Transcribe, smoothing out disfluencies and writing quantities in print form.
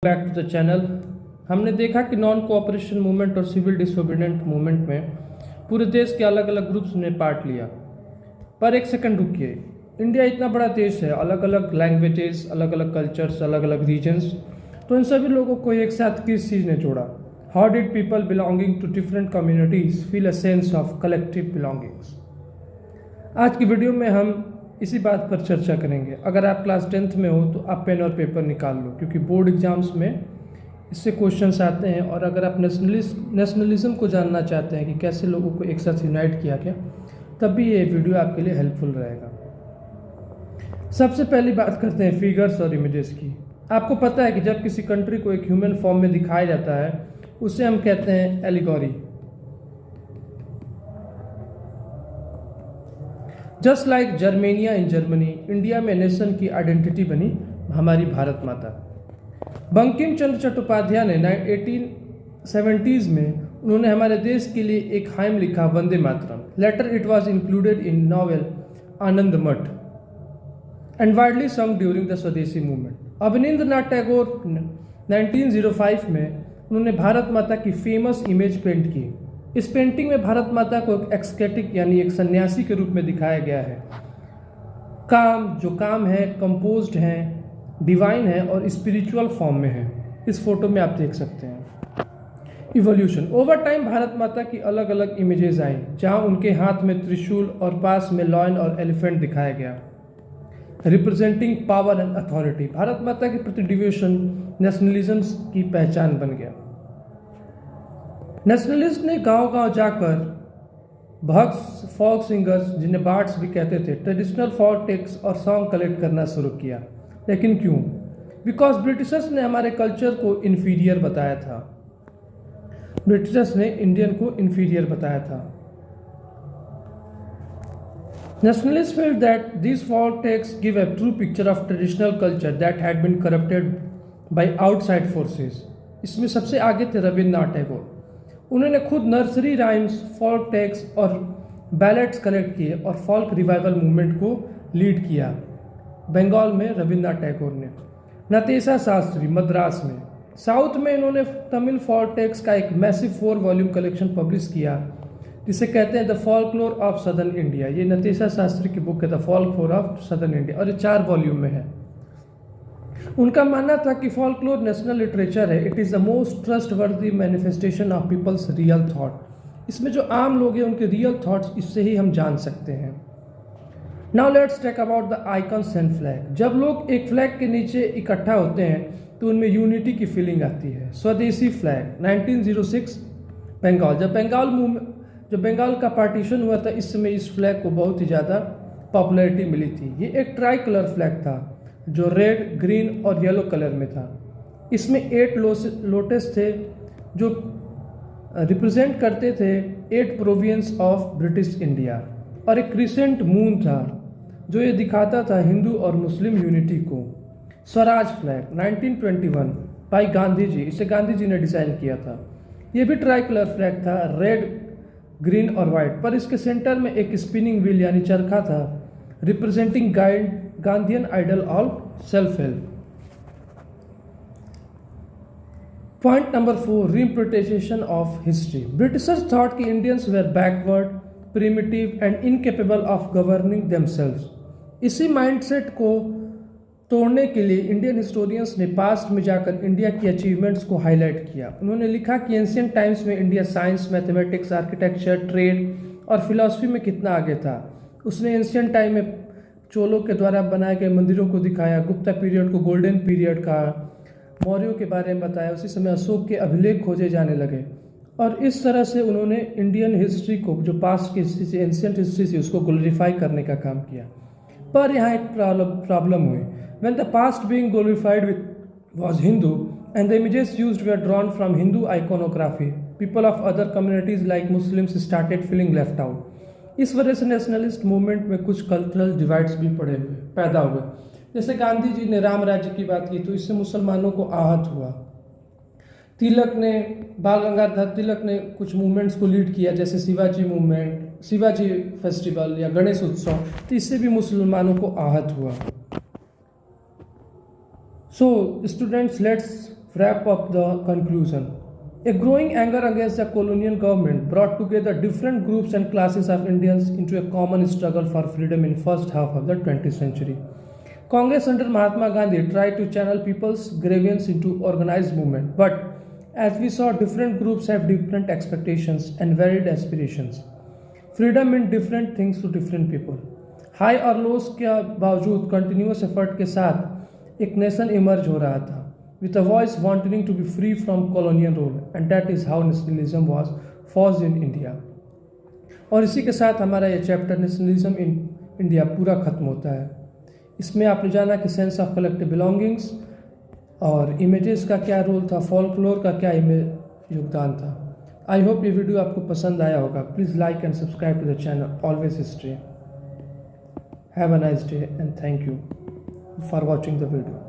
Back to the channel. हमने देखा कि नॉन कोऑपरेशन मूवमेंट और सिविल डिसोबीडिएंट मूवमेंट में पूरे देश के अलग अलग ग्रुप्स ने पार्ट लिया। पर एक सेकंड रुकिए, इंडिया इतना बड़ा देश है, अलग अलग लैंग्वेजेस, अलग अलग कल्चर्स, अलग अलग रीजन्स, तो इन सभी लोगों को एक साथ किस चीज़ ने जोड़ा? How did people belonging to different communities feel a sense of collective belongings? आज की वीडियो में हम इसी बात पर चर्चा करेंगे। अगर आप क्लास 10th में हो तो आप पेन और पेपर निकाल लो, क्योंकि बोर्ड एग्जाम्स में इससे क्वेश्चंस आते हैं। और अगर आप नेशनलिज्म को जानना चाहते हैं कि कैसे लोगों को एक साथ यूनाइट किया गया, तब भी ये वीडियो आपके लिए हेल्पफुल रहेगा। सबसे पहली बात करते हैं फिगर्स और इमेजेस की। आपको पता है कि जब किसी कंट्री को एक ह्यूमन फॉर्म में दिखाया जाता है उसे हम कहते हैं allegory. Just like Germania in Germany, India में नेशन की आइडेंटिटी बनी हमारी भारत माता। बंकिम चंद्र चट्टोपाध्याय ने 1870s में उन्होंने हमारे देश के लिए एक हाइम लिखा, Vande Mataram. Later it was included in novel Anand Math and widely song during the Swadeshi movement. Abanindranath Tagore 1905 में उन्होंने भारत माता की फेमस इमेज पेंट की। इस पेंटिंग में भारत माता को एक एक्सकेटिक यानी एक सन्यासी के रूप में दिखाया गया है। काम है कंपोज्ड है, डिवाइन है और स्पिरिचुअल फॉर्म में है। इस फोटो में आप देख सकते हैं। इवोल्यूशन ओवर टाइम भारत माता की अलग अलग इमेजेस आई, जहां उनके हाथ में त्रिशूल और पास में लॉयन और एलिफेंट दिखाया गया, representing power and authority. Bharat माता के प्रति डिवोशन नेशनलिज्म की पहचान बन गया। नेशनलिस्ट ने गांव-गांव जाकर भक्स, फॉल्क सिंगर्स, जिन्हें बार्ड्स भी कहते थे, ट्रेडिशनल फॉल्क टेक्स्ट और सॉन्ग कलेक्ट करना शुरू किया। लेकिन क्यों? बिकॉज ब्रिटिशर्स ने हमारे कल्चर को इन्फीरियर बताया था। ब्रिटिशर्स ने इंडियन को इन्फीरियर बताया था। Nationalists felt that these folk texts give a true picture of traditional culture that had been corrupted by outside forces. इसमें सबसे आगे थे रविन्द्रनाथ टैगोर। उन्होंने खुद नर्सरी राइम्स, फोल्क टेक्स्ट और बैलेट्स कलेक्ट किए और फोल्क रिवाइवल मूवमेंट को लीड किया। बंगाल में रविन्द्रनाथ टैगोर ने, नतेशा शास्त्री मद्रास में। साउथ में इन्होंने तमिल फोल्क टेक्स्ट का एक मैसिव 4 वॉल्यूम कलेक्शन पब्लिश किया, जिसे कहते हैं the folklore of southern India. ये नतेशा शास्त्री की बुक है, the folklore of southern India, और ये 4 वॉल्यूम में है। उनका मानना था कि फॉल्कलोर नेशनल लिटरेचर है, it is the most trustworthy manifestation of people's real thought. इसमें जो आम लोग हैं उनके रियल थॉट्स इससे ही हम जान सकते हैं। Now let's talk about the icons and flag. जब लोग एक फ्लैग के नीचे इकट्ठा होते हैं तो उनमें यूनिटी की फीलिंग आती है। स्वदेशी फ्लैग 1906 बंगाल। जब बंगाल का पार्टीशन हुआ था, इस समय इस फ्लैग को बहुत ही ज़्यादा पॉपुलैरिटी मिली थी। ये एक ट्राई कलर फ्लैग था जो रेड, ग्रीन और येलो कलर में था। इसमें 8 लोटस थे जो रिप्रेजेंट करते थे 8 प्रोविंस ऑफ ब्रिटिश इंडिया, और एक क्रिसेंट मून था जो ये दिखाता था हिंदू और मुस्लिम यूनिटी को। स्वराज फ्लैग 1921 बाई गांधी जी, इसे गांधी जी ने डिज़ाइन किया था। ये भी ट्राई कलर फ्लैग था, रेड, ग्रीन और वाइट, पर इसके सेंटर में एक स्पिनिंग व्हील यानी चरखा था, representing Gandhian ideal of self help. Point number 4, reinterpretation of history. Britishers thought कि Indians were backward, primitive and incapable of governing themselves. इसी माइंडसेट को तोड़ने के लिए इंडियन हिस्टोरियंस ने पास्ट में जाकर इंडिया की अचीवमेंट्स को हाईलाइट किया। उन्होंने लिखा कि एंशियंट टाइम्स में India science, mathematics, architecture, trade और फिलॉसफी में कितना आगे था। उसने एंशियंट टाइम में चोलों के द्वारा बनाए गए मंदिरों को दिखाया, गुप्ता पीरियड को गोल्डन पीरियड कहा, मौर्यों के बारे में बताया। उसी समय अशोक के अभिलेख खोजे जाने लगे, और इस तरह से उन्होंने इंडियन हिस्ट्री को, जो पास्ट की हिस्ट्री थी, एंशियंट हिस्ट्री थी, उसको ग्लोरीफाई करने का काम किया। पर यहाँ एक प्रॉब्लम हुई। When the past being glorified was Hindu and the images used were drawn from Hindu iconography, people of other communities like Muslims started feeling left out. इस वजह से नेशनलिस्ट मूवमेंट में कुछ कल्चरल डिवाइड्स भी पैदा हुए। जैसे गांधी जी ने राम राज्य की बात की तो इससे मुसलमानों को आहत हुआ। बाल गंगाधर तिलक ने कुछ मूवमेंट्स को लीड किया, जैसे शिवाजी मूवमेंट, शिवाजी फेस्टिवल या गणेश उत्सव, तो इससे भी मुसलमानों को आहत हुआ। So students, let's wrap up the conclusion. A growing anger against the colonial government brought together different groups and classes of Indians into a common struggle for freedom in first half of the 20th century. Congress under Mahatma Gandhi tried to channel people's grievance into organized movement, but as we saw, different groups have different expectations and varied aspirations. Freedom mean different things to different people. High और lows के बावजूद continuous effort के साथ एक nation emerge हो रहा था with a voice wanting to be free from colonial rule, and that is how nationalism was forged in India. और इसी के साथ हमारा ये चैप्टर नेशनलिज्म इन इंडिया पूरा ख़त्म होता है. इसमें आपने जाना कि सेंस ऑफ कलेक्टिव बिलोंगिंग्स और इमेजेस का क्या रोल था, फोल्कलोर का क्या योगदान था. आई होप ये वीडियो आपको पसंद आया होगा. Please like and subscribe to the channel Always History. Have a nice day and thank you for watching the video.